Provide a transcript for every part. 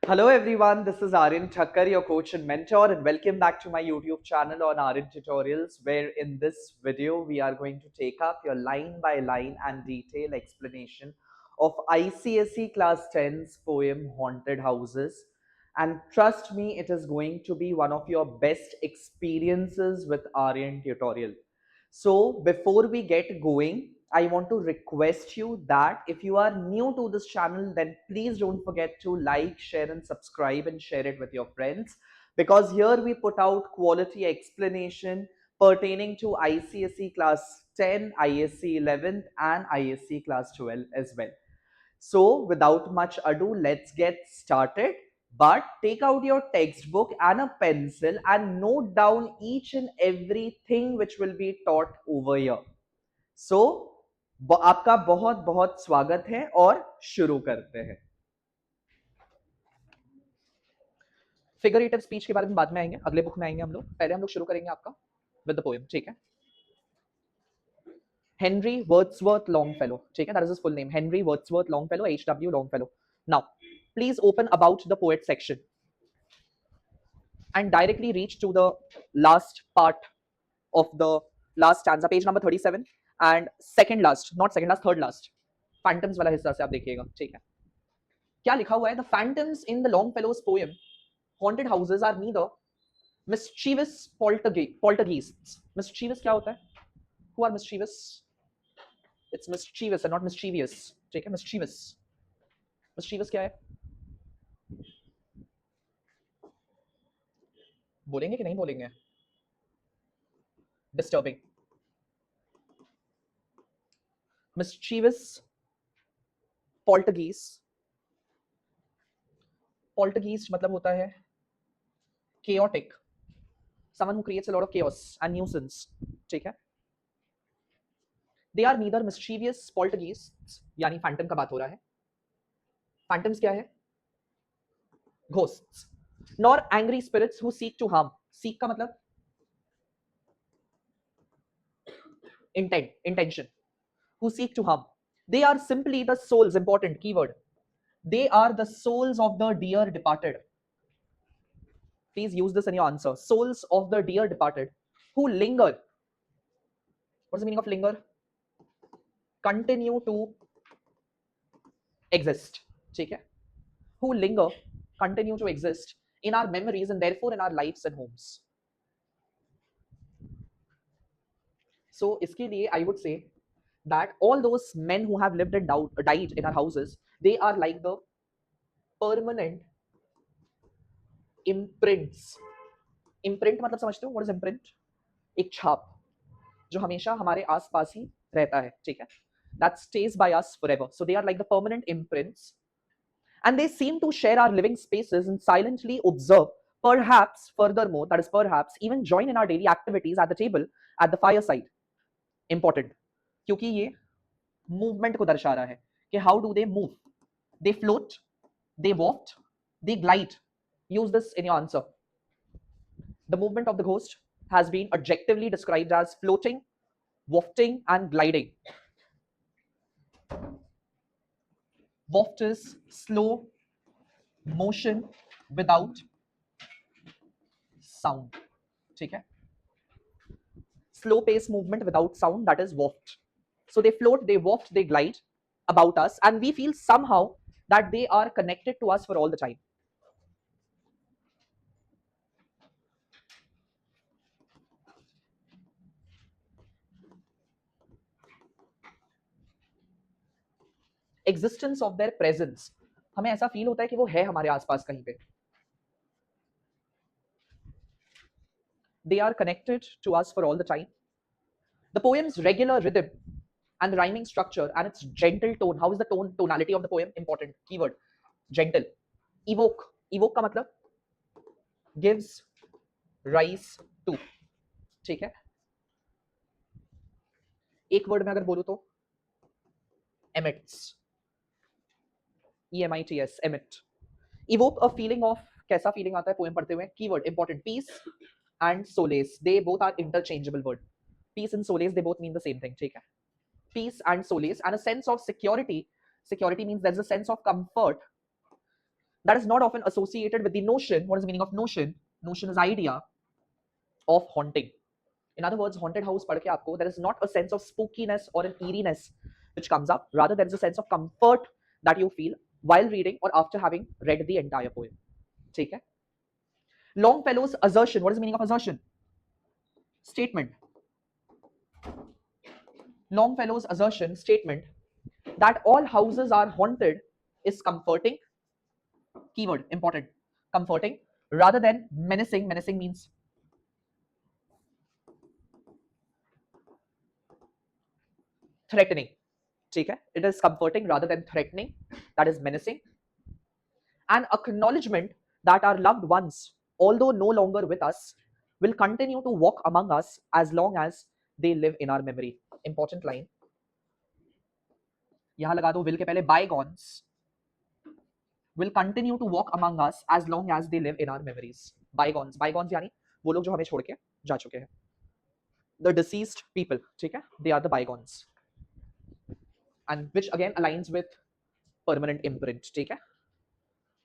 Hello everyone, this is Aryan Thacker, your coach and mentor, and welcome back to my YouTube channel on Aryan Tutorials, where in this video we are going to take up your line by line and detailed explanation of ICSE Class 10's poem Haunted Houses. And trust me, it is going to be one of your best experiences with Aryan Tutorial. So before we get going, I want to request you that if you are new to this channel, then please don't forget to like, share, and subscribe and share it with your friends, because here we put out quality explanation pertaining to ICSE class 10, ISC 11th, and ISC class 12 as well. So without much ado, let's get started. But take out your textbook and a pencil and note down each and everything which will be taught over here. So आपका बहुत बहुत स्वागत है और शुरू करते हैं. Figurative speech के बारे में बाद में आएंगे, अगले बुक में आएंगे हम लोग. पहले हम लोग शुरू करेंगे आपका विद द पोएम. ठीक है. Henry Wordsworth Longfellow. ठीक है, that is his full name. Henry Wordsworth Longfellow, H.W. Longfellow. Now, please open about the poet section and directly reach to the last part of the last stanza, page number 37, and second last, not second last, third last. Phantoms वाला हिस्सा से आप देखिएगा. ठीक है. क्या लिखा हुआ है? The phantoms in the Longfellow's poem Haunted Houses are neither mischievous poltergeists. Mischievous क्या होता है? Who are mischievous? It's mischievous and not mischievous. ठीक है, mischievous. Mischievous क्या है? बोलेंगे कि नहीं बोलेंगे? Disturbing. Mischievous poltergeist. Poltergeist मतलब होता है chaotic. Someone who creates a lot of chaos and nuisance. ठीक है? They are neither mischievous poltergeists, यानी phantom का बात हो रहा है. Phantoms क्या है? Ghosts. Nor angry spirits who seek to harm. Seek का मतलब intent, intention. Who seek to harm. They are simply the souls, important keyword. They are the souls of the dear departed. Please use this in your answer. Souls of the dear departed who linger. What's the meaning of linger? Continue to exist. ठीक है? Who linger, continue to exist in our memories and therefore in our lives and homes. So इसके लिए I would say that all those men who have lived and died in our houses, they are like the permanent imprints. Imprint मतलब समझते हो? What is imprint? एक छाप जो हमेशा हमारे आसपास ही रहता है. ठीक है? That stays by us forever. So they are like the permanent imprints. And they seem to share our living spaces and silently observe, perhaps, furthermore, that is perhaps, even join in our daily activities at the table, at the fireside. Important. क्योंकि ये movement को दर्शा रहा है कि how do they move? They float, they waft, they glide. Use this in your answer. The movement of the ghost has been adjectively described as floating, wafting, and gliding. Waft is slow motion without sound. ठीक है? Slow pace movement without sound, that is waft. So they float, they waft, they glide about us, and we feel somehow that they are connected to us for all the time. Existence of their presence. हमें ऐसा feel होता है कि वो है हमारे आसपास कहीं पे. They are connected to us for all the time. The poem's regular rhythm and the rhyming structure and its gentle tone. How is the tonality of the poem? Important keyword. Gentle. Evoke. Evoke का मतलब gives rise to. ठीक है? एक word में अगर बोलूं तो emits. EMITS, emit. Evoke a feeling of, कैसा feeling आता है पोएम पढ़ते हुए? Keyword important. Peace and solace. They both are interchangeable word. Peace and solace, they both mean the same thing. ठीक है? Peace and solace and a sense of security. Security means there's a sense of comfort. that is not often associated with the notion. What is the meaning of notion? Notion is idea of haunting. In other words, haunted house पढ़ के आपको there is not a sense of spookiness or an eeriness which comes up. Rather, there is a sense of comfort that you feel while reading or after having read the entire poem. ठीक है? Longfellow's assertion. What is the meaning of assertion? Statement. Longfellow's assertion, statement, that all houses are haunted is comforting. Keyword important. Comforting rather than menacing. Menacing means threatening. ठीक है? It is comforting rather than threatening. That is menacing. An acknowledgement that our loved ones, although no longer with us, will continue to walk among us as long as they live in our memory. Important line. यहाँ लगा दो will के पहले bygones will continue to walk among us as long as they live in our memories. Bygones. Bygones यानी वो लोग जो हमें छोड़ के जा चुके हैं. The deceased people. ठीक है? They are the bygones. And which again aligns with permanent imprint. ठीक है?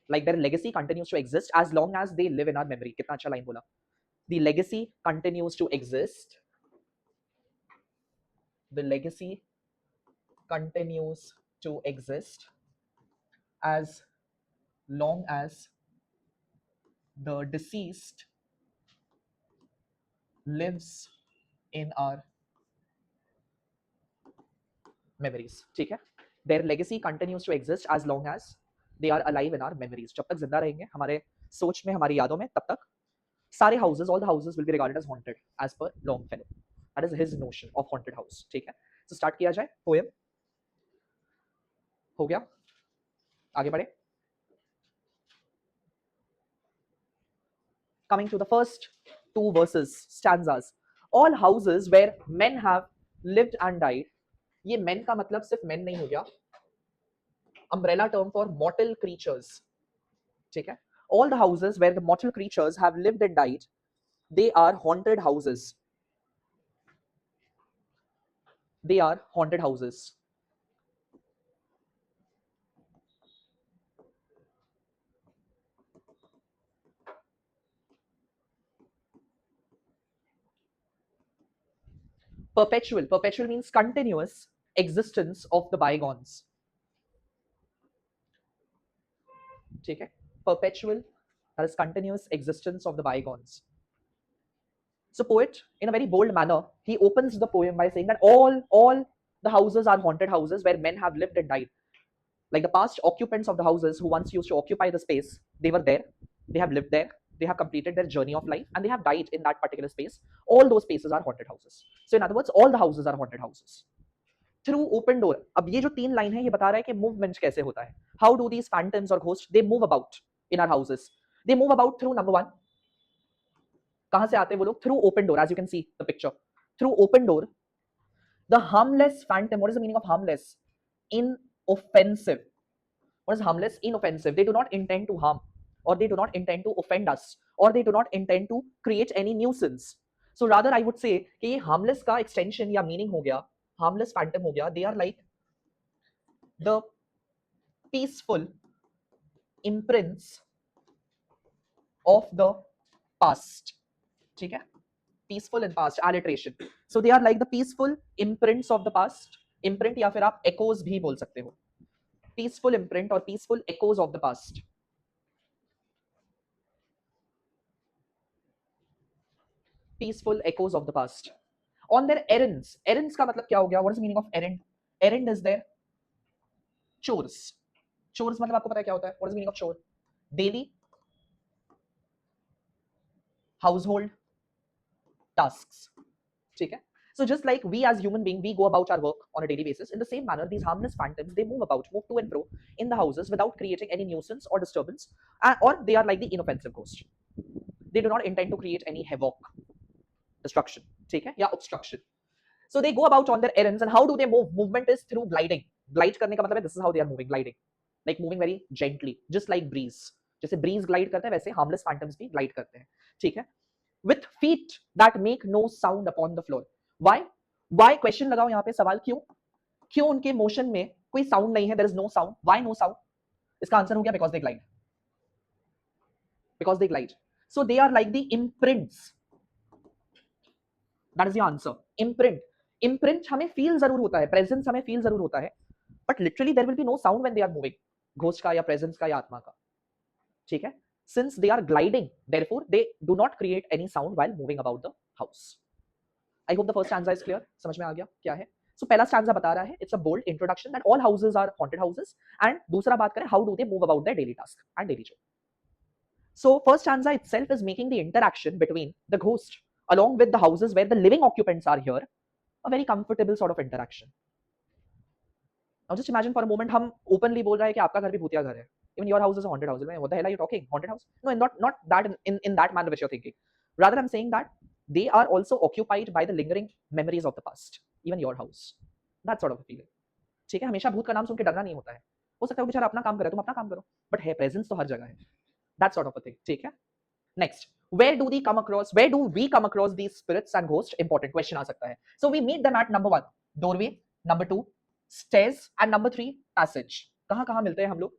Like their legacy continues to exist as long as they live in our memory. कितना अच्छा line बोला. The legacy continues to exist. The legacy continues to exist as long as the deceased lives in our memories. ठीक है? Their legacy continues to exist as long as they are alive in our memories. जब तक जिंदा रहेंगे हमारे सोच में, हमारी यादों में, तब तक सारे houses, all the houses will be regarded as haunted as per Longfellow. That is his notion of haunted house. ठीक है? So start किया जाए. Poem हो गया? आगे बढ़े. Coming to the first two verses, stanzas. All houses where men have lived and died. ये men का मतलब सिर्फ men नहीं हो गया. Umbrella term for mortal creatures. ठीक है? All the houses where the mortal creatures have lived and died, they are haunted houses. They are haunted houses. Perpetual. Perpetual means continuous existence of the bygones. ठीक है? Perpetual, that is continuous existence of the bygones. So poet, in a very bold manner, he opens the poem by saying that all the houses are haunted houses where men have lived and died. Like the past occupants of the houses who once used to occupy the space, they were there, they have lived there, they have completed their journey of life, and they have died in that particular space. All those spaces are haunted houses. So in other words, all the houses are haunted houses. Through open door. अब ये जो तीन line है ये बता रहा है कि मूवमेंट कैसे होता है. How do these phantoms or ghosts they move about in our houses? They move about through number one. कहाँ से आते हैं वो लोग? Through open door, as you can see the picture. Through open door, the harmless phantom. What is the meaning of harmless? Inoffensive. What is harmless? Inoffensive. They do not intend to harm, or they do not intend to offend us, or they do not intend to create any nuisance. So rather I would say कि ये harmless का extension या meaning हो गया, harmless phantom हो गया. They are like the peaceful imprints of the past. ठीक है? Peaceful and past, alliteration. So they are like the peaceful imprints of the past. Imprint या फिर आप echoes भी बोल सकते हो. Peaceful imprint or peaceful echoes of the past. Peaceful echoes of the past. On their errands. Errands का मतलब क्या हो गया? What is the meaning of errand? Errand is their chores. Chores मतलब आपको पता है क्या होता है? What is the meaning of chore? Daily household tasks. ठीक है? So just like we as human beings, we go about our work on a daily basis. In the same manner, these harmless phantoms, they move about, move to and fro in the houses without creating any nuisance or disturbance, or they are like the inoffensive ghost. They do not intend to create any havoc, destruction, ठीक है? या obstruction. So they go about on their errands, and how do they move? Movement is through gliding. Glide करने का मतलब है this is how they are moving, gliding, like moving very gently, just like breeze. जैसे breeze glide करता है वैसे harmless phantoms भी glide करते हैं, ठीक है? With feet that make no sound upon the floor. Why? Why? Question लगाओ यहाँ पे, सवाल क्यों? उनके मोशन में कोई साउंड नहीं है? There is no sound. Why no sound? इसका आंसर हो गया because they glide. because they glide. So they are like the imprints. That is the answer. Imprint. Imprint हमें feel जरूर होता है, presence हमें feel जरूर होता है, but literally there will be no sound when they are moving. Ghost का या presence का या आत्मा का, ठीक है? Since they are gliding, therefore they do not create any sound while moving about the house. I hope the first stanza is clear. समझ में आ गया क्या है? So पहला stanza बता रहा है, it's a bold introduction that all houses are haunted houses, and दूसरा बात करें how do they move about their daily task and daily job. So first stanza itself is making the interaction between the ghost along with the houses where the living occupants are here a very comfortable sort of interaction. Now just imagine for a moment हम openly बोल रहे हैं कि आपका घर भी भूतिया घर है. Even your house is a haunted house. What the hell are you talking? Haunted house? No, not that in that manner which you're thinking. Rather, I'm saying that they are also occupied by the lingering memories of the past. Even your house. That sort of a feeling. ठीक है, हमेशा भूत का नाम सुन के डरना नहीं होता है. हो सकता है वो बेचारा अपना काम करे, तुम अपना काम करो. But है presence तो हर जगह है. That sort of a thing. ठीक है. Next, where do we come across these spirits and ghosts? Important question आ सकता है. So we meet them at number 1, doorway, number 2, stairs, and number 3, passage. कहाँ कहाँ मिलते हैं हम लोग?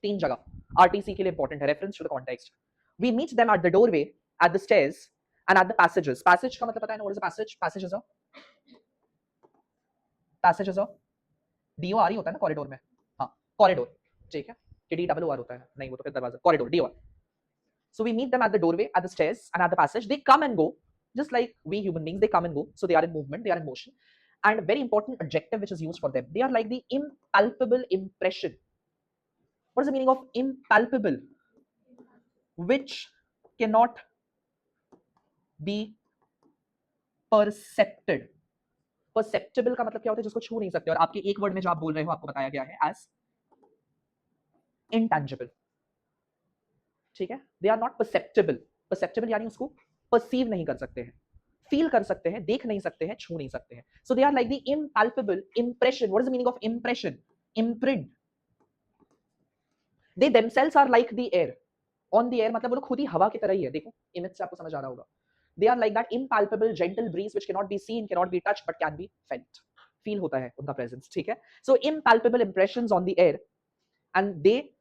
3 जगह. RTC के लिए important है, reference to the context. We meet them at the doorway, at the stairs, and at the passages. Passage का मतलब पता है ना? What is a passage? Passage is a DOR होता है ना corridor में. हाँ, corridor. ठीक है. DOOR होता है. नहीं वो तो फिर दरवाजा. Corridor, DOR. So we meet them at the doorway, at the stairs, and at the passage. They come and go, just like we human beings. They come and go, so they are in movement, they are in motion. And very important adjective which is used for them. They are like the impalpable impression. What is the meaning of impalpable? Which cannot be percepted. Perceptible का मतलब क्या होता है? जिसको छू नहीं सकते. और आपके एक वर्ड में जो आप बोल रहे हो, आपको बताया गया है as intangible. ठीक है? They are not perceptible. Perceptible यानी उसको perceive नहीं कर सकते हैं, feel कर सकते हैं, देख नहीं सकते हैं, छू नहीं सकते हैं. So they are like the impalpable impression. What is the meaning of impression? Imprint. They themselves are like the air. On the air मतलब वो लोग खुद ही हवा की तरह ही है. देखो इमेज से आपको समझ आ रहा होगा. They are like that impalpable gentle breeze which cannot be seen, cannot be touched, but can be felt. Feel होता है उनका presence. ठीक है? So impalpable impressions on the air, and they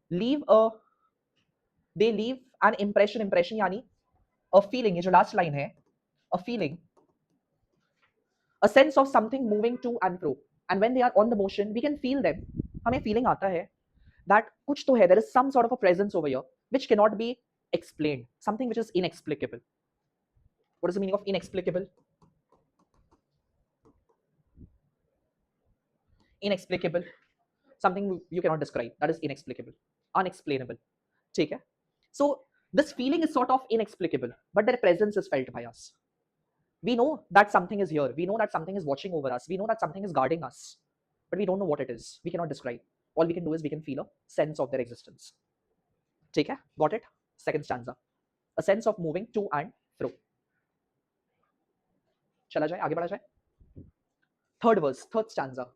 leave an impression यानी a feeling. ये जो last line है, a feeling, a sense of something moving to and fro. And when they are on the motion, we can feel them. हमें feeling आता है that कुछ तो है, there is some sort of a presence over here which cannot be explained, something which is inexplicable. What is the meaning of inexplicable? Inexplicable, something you cannot describe, that is inexplicable, unexplainable. ठीक है? So this feeling is sort of inexplicable, but their presence is felt by us. We know that something is here, we know that something is watching over us, we know that something is guarding us, but we don't know what it is. We cannot describe. All we can do is we can feel a sense of their existence. ठीक है? Got it? Second stanza, a sense of moving to and fro. चला जाए, आगे बढ़ा जाए. Third verse, third stanza,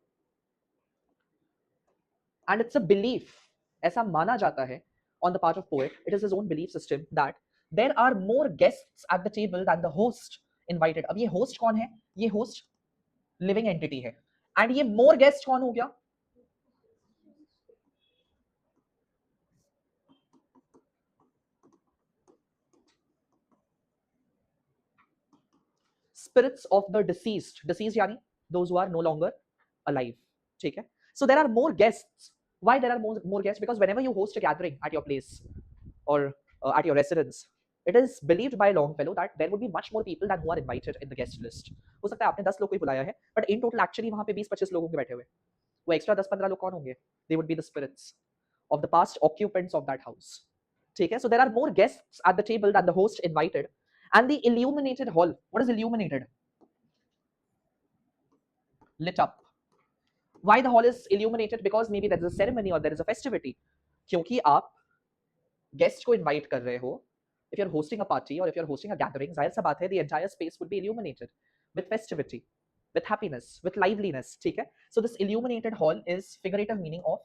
and it's a belief, ऐसा माना जाता है on the part of poet, it is his own belief system that there are more guests at the table than the host invited. अब ये host कौन है? ये host living entity है, and ये more guest कौन हो गया? Spirits of the deceased. Deceased यानी those who are no longer alive. ठीक है? So there are more guests. Why there are more guests? Because whenever you host a gathering at your place or at your residence, it is believed by Longfellow that there would be much more people than who are invited in the guest list. हो सकता है आपने 10 लोग को ही बुलाया है, but in total actually वहाँ पे 20-25 लोग होंगे बैठे हुए. वो extra 10-15 लोग कौन होंगे? They would be the spirits of the past occupants of that house. ठीक है? So there are more guests at the table than the host invited. And the illuminated hall. What is illuminated? Lit up. Why the hall is illuminated? Because maybe there is a ceremony or there is a festivity. क्योंकि आप guest को invite कर रहे हो. If you're hosting a party or if you're hosting a gathering, जाहिर सा बात है, the entire space would be illuminated with festivity, with happiness, with liveliness. ठीक है? So this illuminated hall is figurative meaning of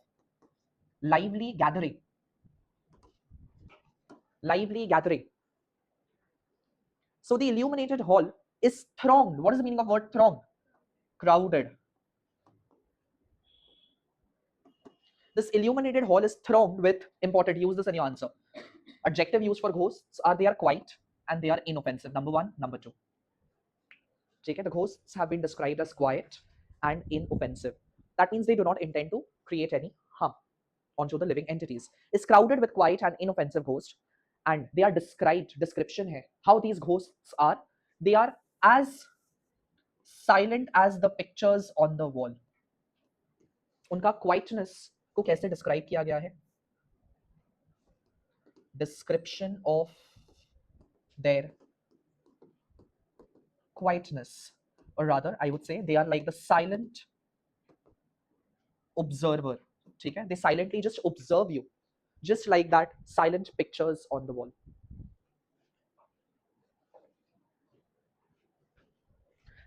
lively gathering. Lively gathering. So the illuminated hall is thronged. What is the meaning of word throng? Crowded. This illuminated hall is thronged with, important, use this in your answer. Adjective used for ghosts are they are quiet and they are inoffensive. Number one, number two. Okay, the ghosts have been described as quiet and inoffensive. That means they do not intend to create any harm onto the living entities. Is crowded with quiet and inoffensive ghosts, and they are described. Description है how these ghosts are. They are as silent as the pictures on the wall. उनका quietness को कैसे describe किया गया है? Description of their quietness, or rather I would say they are like the silent observer. ठीक है? They silently just observe you, just like that silent pictures on the wall.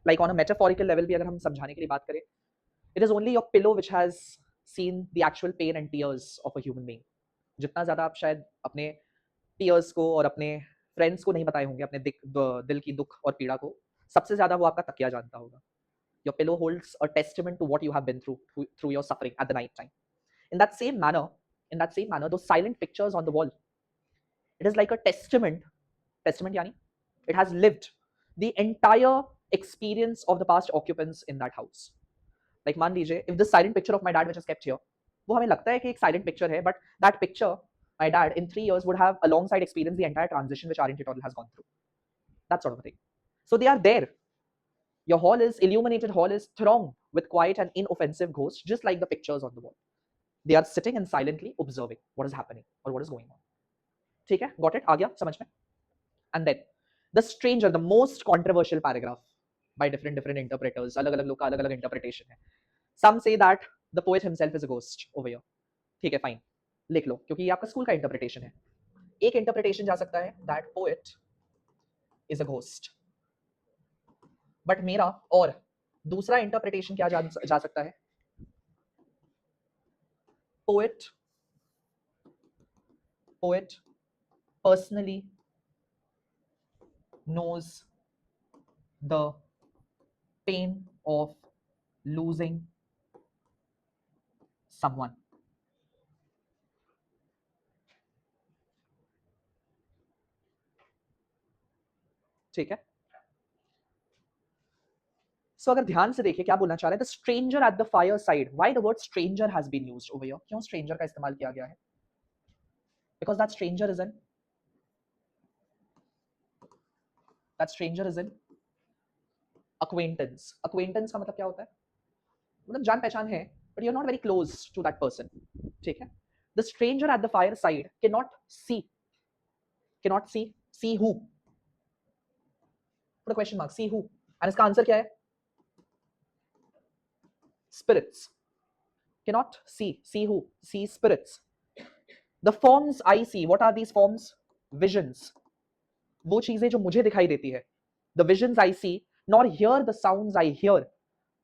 Like on a metaphorical level भी अगर हम समझाने के लिए बात करें, it is only your pillow which has seen the actual pain and tears of a human being. जितना ज़्यादा आप शायद अपने peers को और अपने friends को नहीं बताए होंगे अपने दिल की दुख और पीड़ा को, सबसे ज़्यादा वो आपका तकिया जानता होगा. Your pillow holds a testament to what you have been through your suffering at the night time. In that same manner, those silent pictures on the wall, it is like a testament. Testament yani, it has lived the entire experience of the past occupants in that house. Like मान लीजिए, if this silent picture of my dad which is kept here, वो हमें लगता है कि एक silent picture है, but that picture, my dad in 3 years would have alongside experienced the entire transition which Aryan Thacker has gone through. That sort of a thing. So they are there. Your hall is illuminated, hall is thronged with quiet and inoffensive ghosts, just like the pictures on the wall. They are sitting and silently observing what is happening or what is going on. ठीक है? Got it? आ गया समझ में? And then the stranger, the most controversial paragraph by different interpreters. अलग-अलग लोग का अलग-अलग interpretation है. Some say that the poet himself is a ghost over here. ठीक है, fine. लिख लो, क्योंकि ये आपका स्कूल का interpretation है. एक interpretation जा सकता है that poet is a ghost. But मेरा और दूसरा interpretation क्या जा सकता है? Poet personally knows the pain of losing someone. ठीक है? So अगर ध्यान से देखिए क्या बोलना चाह रहे हैं, the stranger at the fireside. Why the word stranger has been used over here? क्यों stranger का इस्तेमाल किया गया है? Because that stranger is an acquaintance. Acquaintance का मतलब क्या होता है? मतलब जान पहचान है, but you're not very close to that person. ठीक है? The stranger at the fireside cannot see who? Put a question mark. See who? And इसका आंसर क्या है? Spirits. Cannot see who? See spirits. The forms I see. What are these forms? Visions. वो चीजें जो मुझे दिखाई देती है. The visions I see, nor hear the sounds I hear,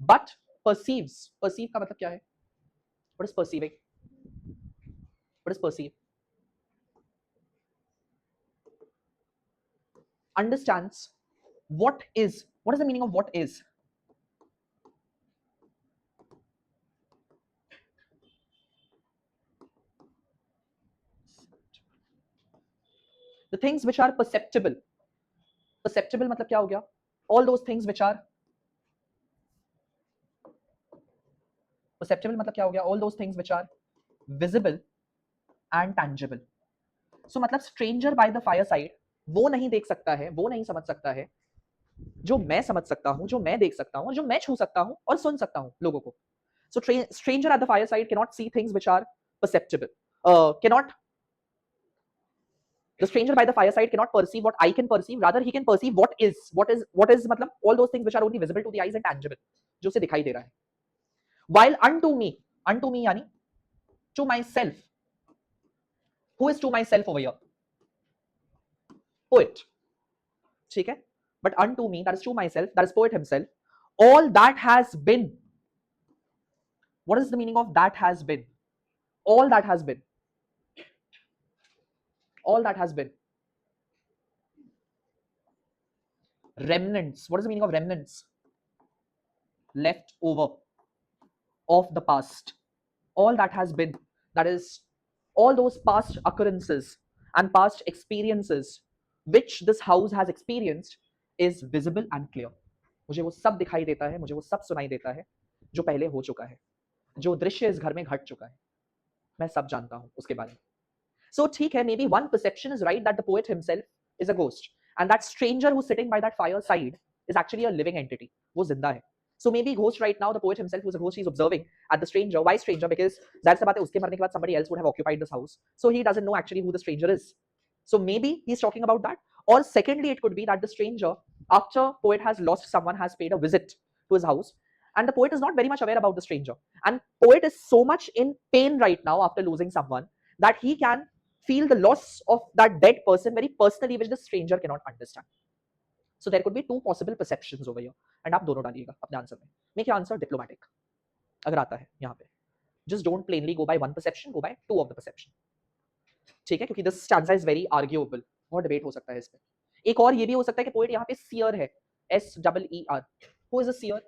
but perceives. Perceive का मतलब क्या है? What is perceiving? What is perceive? Understands what is. What is the meaning of what is? The things which are perceptible. Perceptible मतलब क्या हो गया? All those things which are perceptible मतलब क्या हो गया? All those things which are visible and tangible. So मतलब stranger by the fireside वो नहीं देख सकता है, वो नहीं समझ सकता है जो मैं समझ सकता हूं, जो मैं देख सकता हूं और जो मैं छू सकता हूं और सुन सकता हूं लोगों को. So stranger at the fireside cannot see things which are perceptible. The stranger by the fireside cannot perceive what I can perceive. Rather, he can perceive what is. What is मतलब all those things which are only visible to the eyes and tangible, जो उसे दिखाई दे रहा है. While unto me यानी to myself. Who is to myself over here? Poet. ठीक है? But unto me, that is to myself, that is poet himself. All that has been. What is the meaning of that has been? All that has been. All that has been. Remnants. What is the meaning of remnants? Left over of the past. All that has been. That is all those past occurrences and past experiences which this house has experienced is visible and clear. मुझे वो सब दिखाई देता है, मुझे वो सब सुनाई देता है जो पहले हो चुका है, जो दृश्य इस घर में घट चुका है, मैं सब जानता हूँ उसके बारे में. So ठीक है, maybe one perception is right that the poet himself is a ghost, and that stranger who's sitting by that fireside is actually a living entity. वो जिंदा है. So maybe ghost right now, the poet himself who's a ghost, he's observing at the stranger. Why stranger? Because जाहिर सी बात है उसके मरने के बाद somebody else would have occupied this house. So he doesn't know actually who the stranger is. So maybe he's talking about that. Or secondly, it could be that the stranger, after poet has lost someone, has paid a visit to his house, and the poet is not very much aware about the stranger. And poet is so much in pain right now after losing someone that he can feel the loss of that dead person very personally, which the stranger cannot understand. So there could be two possible perceptions over here, and आप दोनों डालिएगा अपने answer में. Make your answer diplomatic. अगर आता है यहाँ पे. Just don't plainly go by one perception, go by two of the perception. ठीक है, क्योंकि this stanza is very arguable. बहुत debate हो सकता है इस पे. एक और ये भी हो सकता है कि poet यहाँ पे seer है. S-E-E-R. Who is a seer?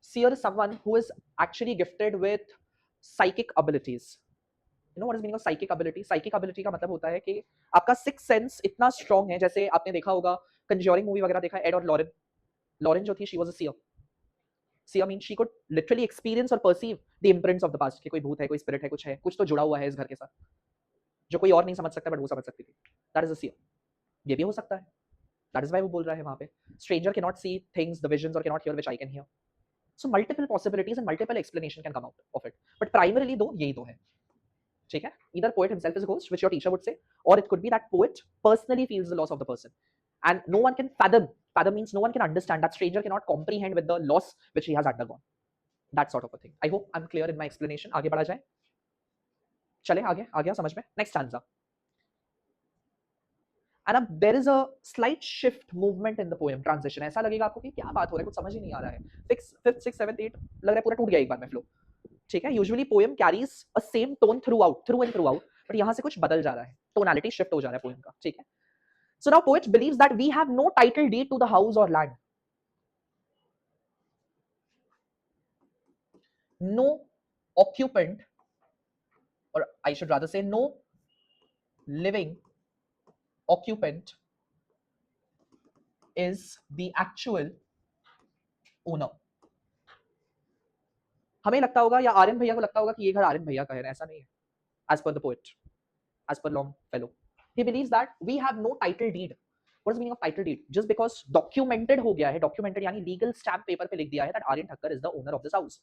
Seer is someone who is actually gifted with psychic abilities. You know what is meaning of psychic ability? Psychic ability का मतलब होता है कि आपका सिक्स सेंस इतना स्ट्रॉन्ग है, जैसे आपने देखा होगा कंज्यूरिंग मूवी वगैरह देखा है, एड और लॉरेन. लॉरेन जो थी, she was a seer. Seer mean she could literally experience और perceive the imprints of the past, कि कोई भूत है, कोई स्पिरिट है, कुछ तो जुड़ा हुआ है इस घर के साथ जो कोई और नहीं समझ सकता, बट वो समझ सकती थी. That is a seer. ये भी हो सकता है. दैट इज व्हाई वो बोल रहा है वहां पे, stranger can not see things, the visions, और can not hear which I can hear. So multiple possibilities and multiple explanation can come out of it, but primarily दो यही दो है. ठीक है, either poet himself is a ghost, which your teacher would say, or it could be that poet personally feels the loss of the person, and no one can fathom means no one can understand, that stranger cannot comprehend with the loss which he has undergone. That sort of a thing. I hope I'm clear in my explanation. आगे बढ़ा जाए. चले आगे, आ गया समझ में. Next stanza. And there is a slight shift movement in the poem. Transition. ऐसा लगेगा आपको कि क्या बात हो रहा है, कुछ समझ ही नहीं आ रहा है. 5th 6th 7th 8 लग रहा है पूरा टूट गया एक बार में फ्लो. ठीक है, usually poem carries a same tone through and through out, but यहाँ से कुछ बदल जा रहा है, टोनालिटी शिफ्ट हो जा रहा है पोएम का. ठीक है. So now poet believes that we have no title deed to the house और लैंड. नो ऑक्यूपेंट, और I should rather say no living occupant is the actual owner. हमें लगता होगा या आर्यन भैया को लगता होगा कि ये घर आर्यन भैया का है, ऐसा नहीं है. एज पर the poet, as per Longfellow, he believes that we have no title deed. What is the meaning of title deed? Just because documented हो गया है, documented यानी legal stamp paper पे लिख दिया है that Aryan Thacker is the owner of this house,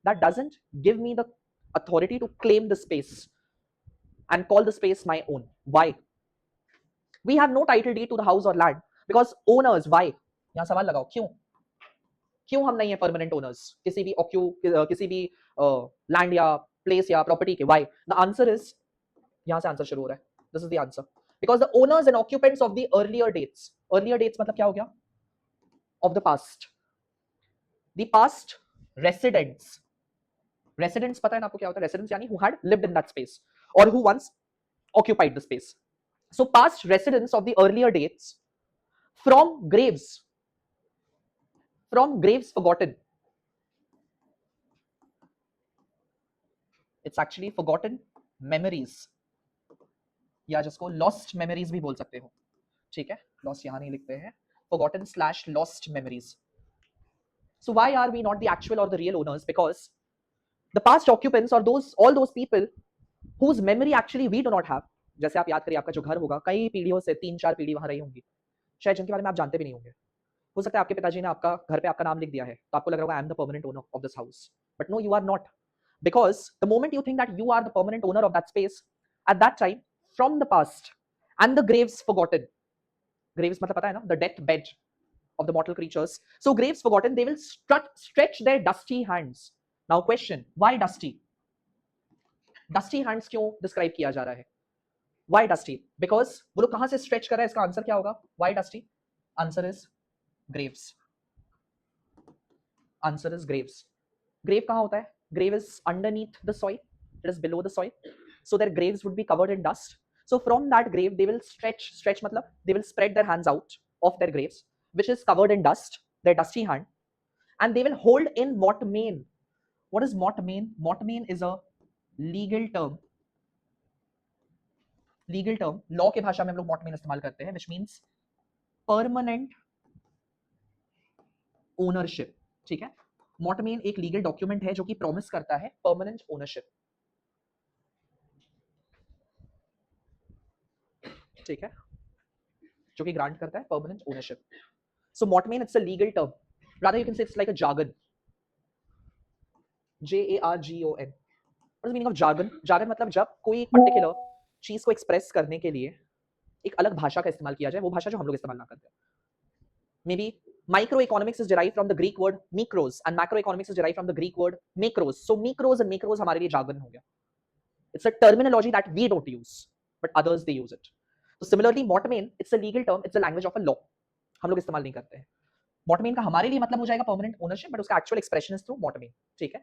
that doesn't give me the authority to claim the space and call the space my own. Why? We have no title deed to the house or land because owners. Why? यहाँ सवाल लगाओ, क्यों हम नहीं है permanent owners किसी भी land या प्लेस या प्रॉपर्टी के. वाई? द आंसर इज, यहां से आंसर शुरू हो रहा है. This is the answer. Because the owners and occupants of the earlier dates मतलब क्या हो गया, ऑफ द पास्ट रेसिडेंट्स पता है ना आपको क्या होता है रेसिडेंट्स, यानी who had lived in that space और who once occupied the space. So past residents of the earlier dates, from graves forgotten. It's actually forgotten memories, या जिसको lost memories भी बोल सकते हो. ठीक है, lost यहाँ नहीं लिखते हैं, forgotten/lost memories. So why are we not the actual or the real owners? Because the past occupants or all those people whose memory actually we do not have. जैसे आप याद करिए, आपका जो घर होगा कई पीढ़ियों से 3-4 पीढ़ी वहां रही होंगी, शायद जिनके बारे में आप जानते भी नहीं होंगे. हो सकता है आपके पिताजी ने आपका घर पे आपका नाम लिख दिया है, तो आपको लग रहा होगा I am the permanent owner of this house, but no, you are not. Because the moment you think that you are the permanent owner of that space, at that time, from the past and the graves forgotten, graves मतलब पता है ना, the death bed of the mortal creatures. So graves forgotten, they will stretch their dusty hands. Now question, why dusty? Dusty hands क्यों describe किया जा रहा है? Why dusty? Because वो लोग कहाँ से stretch कर रहा है, इसका आंसर क्या होगा? Why dusty? Answer is graves. Answer is graves. Grave कहाँ होता है? Grave is underneath the soil. It is below the soil. So their graves would be covered in dust. So from that grave, they will stretch मतलब they will spread their hands out of their graves, which is covered in dust, their dusty hand, and they will hold in mortmain. What is mortmain? Mortmain is a legal term legal term, law के भाषा में हम लोग मॉटमेन इस्तेमाल करते हैं, which means permanent ownership. ठीक है, मॉटमेन एक लीगल डॉक्यूमेंट है जो कि प्रॉमिस करता है परमानेंट ओनरशिप। ठीक है, जो कि ग्रांट करता है permanent ownership. So mortmain it's a legal term, rather you can say it's like a jargon, JARGON। What is meaning of jargon? jargon मतलब जब कोई एक पर्टिकुलर चीज को एक्सप्रेस करने के लिए एक अलग भाषा का इस्तेमाल किया जाए, वो भाषा जो हम लोग इस्तेमाल ना करते हैं। May be microeconomics is derived from the Greek word mikros and macroeconomics is derived from the Greek word macros. So mikros and macros हमारे लिए jargon हो गया. It's a terminology that we don't use, but others they use it. So similarly, mortmain it's a legal term, it's a language of a law. हम लोग इस्तेमाल नहीं करते हैं. Mortmain का हमारे लिए मतलब हो जाएगा permanent ownership, but उसका actual expression is through mortmain. ठीक है?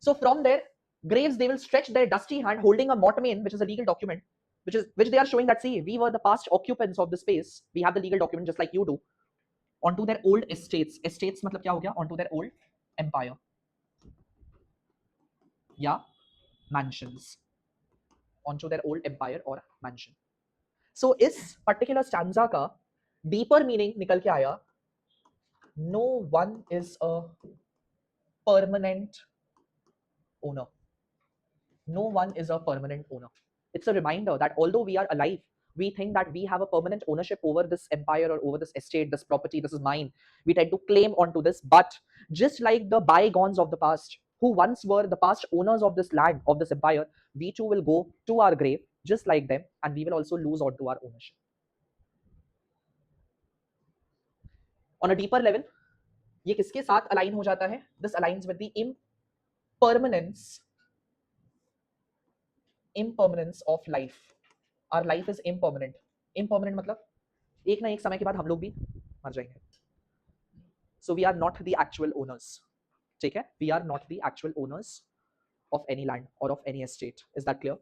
So from their graves they will stretch their dusty hand holding a mortmain, which is a legal document, which they are showing that see we were the past occupants of the space. We have the legal document just like you do. Onto their old estates. Estates मतलब क्या हो गया? Onto their old empire या mansions. Onto their old empire or mansion. So इस particular stanza का deeper meaning निकल के आया, no one is a permanent owner. No one is a permanent owner. It's a reminder that although we are alive, we think that we have a permanent ownership over this empire or over this estate, this property, this is mine. We tend to claim onto this, but just like the bygones of the past, who once were the past owners of this land, of this empire, we too will go to our grave just like them, and we will also lose onto our ownership. On a deeper level, ये किसके साथ align हो जाता है? This aligns with the impermanence of life. Our life is impermanent. Impermanent मतलब एक ना एक समय के बाद हम लोग भी मर जाएंगे. So we are not the actual owners. ठीक है? We are not the actual owners of any land or of any estate. Is that clear?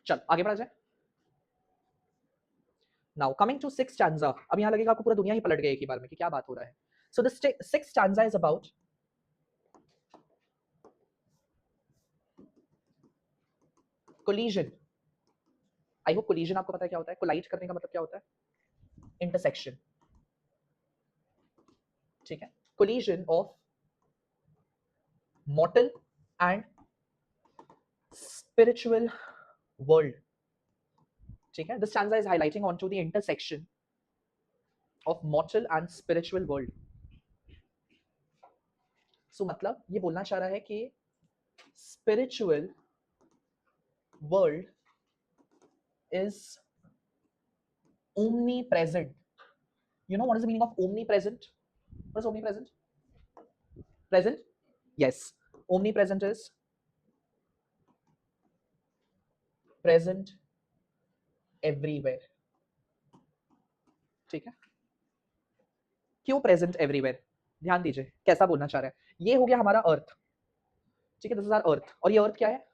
चल आगे बढ़ा जाए. Now coming to sixth stanza. अब यहाँ लगेगा आपको पूरा दुनिया ही पलट गई एक ही बार में कि क्या बात हो रहा है. So the sixth stanza is about collision. I hope collision आपको पता है क्या होता है. Collide करने का मतलब क्या होता है? Intersection. ठीक है? Collision of mortal and spiritual world. ठीक है? This stanza is highlighting onto the intersection of mortal and spiritual world. So मतलब ये बोलना चाह रहा है कि spiritual world is omnipresent. You know what is the meaning of omnipresent? What is omnipresent? Present? Yes. Omnipresent is present everywhere. ठीक है? क्यों present everywhere? ध्यान दीजिए कैसा बोलना चाह रहा है. ये हो गया हमारा अर्थ. ठीक है, दिस इज आवर अर्थ. और ये अर्थ क्या है?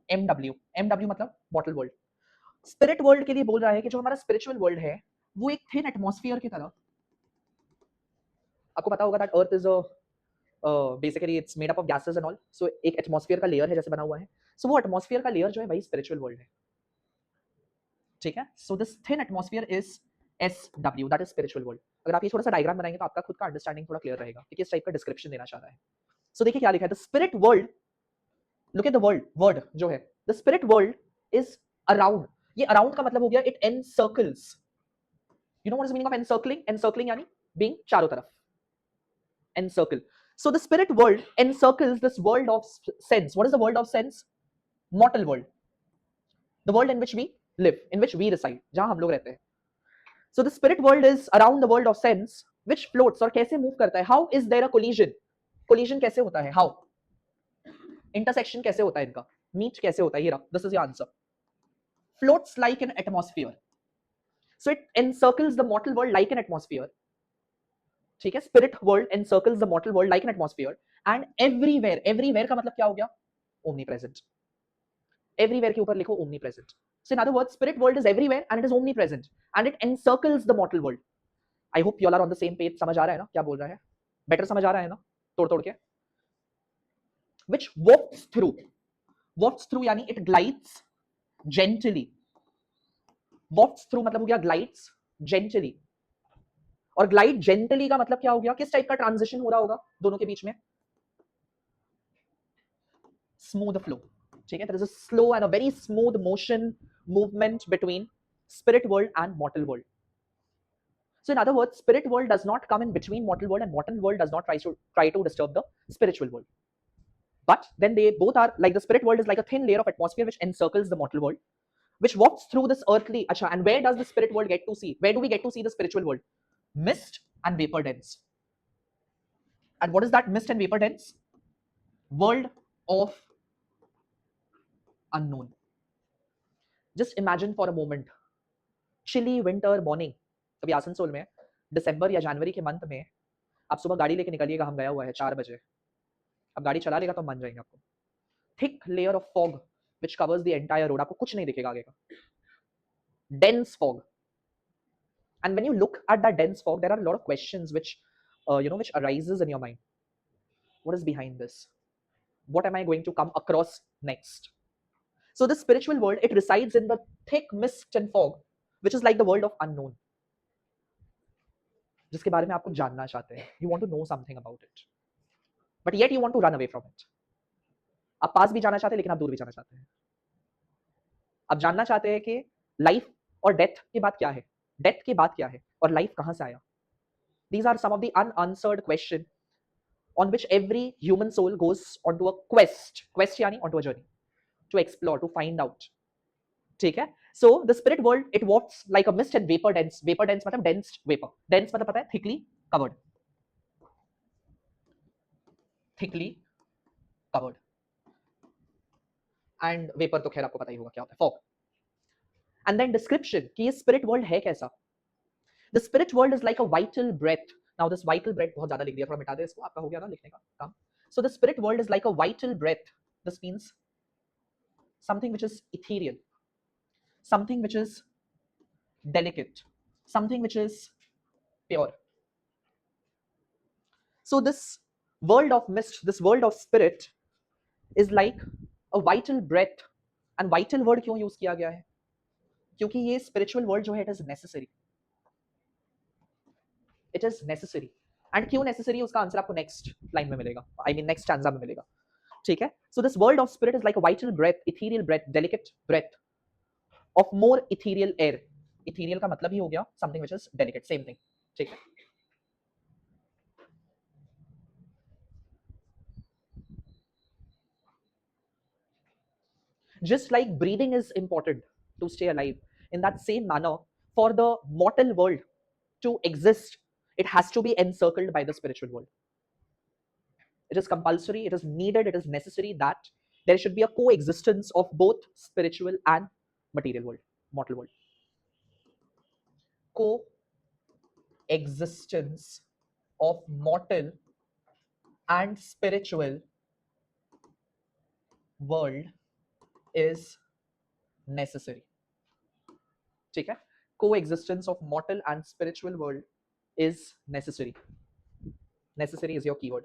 MW. MW मतलब मॉर्टल वर्ल्ड. स्पिरिट वर्ल्ड के लिए बोल रहा है कि जो हमारा स्पिरिचुअल वर्ल्ड है वो एक थिन एटमॉस्फेयर की तरह. आपको पता होगा that earth is basically it's made up of gases and all. So एक एटमॉस्फेयर का लेयर है जैसे बना हुआ है. सो वो एटमॉस्फेयर का लेयर जो है वही स्पिरिचुअल वर्ल्ड है. ठीक है? So this thin atmosphere is SW, that is spiritual world. अगर आप ये थोड़ा सा डायग्राम बनाएंगे तो आपका खुद का अंडरस्टैंडिंग थोड़ा क्लियर रहेगा कि किस टाइप का डिस्क्रिप्शन देना चाह रहा है. सो देखिए क्या लिखा है. The spirit world, look at the word जो है, the spirit world is around. ये अराउंड का मतलब हो गया it encircles. You know what is meaning of encircling? Encircling यानी बीइंग चारों तरफ. Encircle. So the spirit world encircles this world of sense. What is the world of sense? Mortal world. The world in which we live, in which we reside, जहां हम लोग रहते हैं. So the spirit world is around the world of sense, which floats. और कैसे move करता है? How is there a collision? Collision कैसे होता है? How? Intersection कैसे होता है इनका? Meet कैसे होता है? ये रहा. This is your answer. Floats like an atmosphere. So it encircles the mortal world like an atmosphere. ठीक है, spirit world encircles the mortal world like an atmosphere and everywhere, everywhere का मतलब क्या हो गया, ओमनी प्रेजेंट। एवरीवेयर के ऊपर लिखो omnipresent. So in other words spirit world is everywhere and it is omnipresent and it encircles the mortal world. I hope you all are on the same page, समझ आ रहा है ना क्या बोल रहा है, बेटर समझ आ रहा है ना, तोड़ तोड़ के। which walks through यानी it glides gently, walks through मतलब हो गया glides gently, और glide gently का मतलब क्या हो गया, किस टाइप का ट्रांजिशन हो रहा होगा दोनों के बीच में, smooth flow। ठीक है, there is a slow and a very smooth motion movement between spirit world and mortal world. So in other words, spirit world does not come in between mortal world and mortal world does not try to disturb the spiritual world. But then they both are like, the spirit world is like a thin layer of atmosphere which encircles the mortal world, which walks through this earthly. Acha, and where does the spirit world get to see? Where do we get to see the spiritual world? Mist and vapor dense. And what is that mist and vapor dense? World of unknown. Just imagine for a moment, chilly winter morning. अभी आसनसोल में दिसंबर या जनवरी के month में आप सुबह गाड़ी लेके निकलिएगा, हम गया हुआ है 4 बजे, अब गाड़ी चला लेगा तो मान जाएंगे आपको। Thick layer of fog which covers the entire road, आपको कुछ नहीं दिखेगा आगे का, dense fog. And when you look at that dense fog, there are a lot of questions which which arises in your mind. What is behind this? What am I going to come across next? So the spiritual world, it resides in the thick mist and fog, which is like the world of unknown, जिसके बारे में आपको जानना चाहते हैं, you want to know something about it, but yet you want to run away from it. आप पास भी जाना चाहते हैं लेकिन आप दूर भी जाना चाहते हैं। आप जानना चाहते हैं कि लाइफ और डेथ के बाद क्या है, डेथ के बाद क्या है, और लाइफ कहां से आया। These are some of the unanswered questions on which every human soul goes onto a quest यानी onto a journey to explore, to find out. ठीक है, so the spirit world, it walks like a mist and vapor dense मतलब dense vapor, dense मतलब पता है thickly covered, and vapor तो खैर आपको पता ही होगा क्या होता है, fog. And then description कि ये spirit world है कैसा। The spirit world is like a vital breath. Now this vital breath बहुत ज्यादा लिख दिया, थोड़ा मिटा दे इसको, आपका हो गया ना लिखने का काम। So the spirit world is like a vital breath. This means something which is ethereal, something which is delicate, something which is pure. So this world of mist, this world of spirit is like a vital breath. And vital word क्यों use किया गया है, क्योंकि ये spiritual world जो है, it is necessary. It is necessary. And क्यों necessary, उसका आंसर आपको next line में मिलेगा, I mean next stanza में मिलेगा। ठीक है, so this world of spirit is like a vital breath, ethereal breath, delicate breath of more ethereal air. Ethereal का मतलब ही हो गया something which is delicate, same thing. ठीक है, just like breathing is important to stay alive, in that same manner, for the mortal world to exist, it has to be encircled by the spiritual world. It is compulsory, it is needed, it is necessary that there should be a coexistence of both spiritual and material world, mortal world. Coexistence of mortal and spiritual world is necessary. ठीक है, coexistence of mortal and spiritual world is necessary. Necessary is your keyword.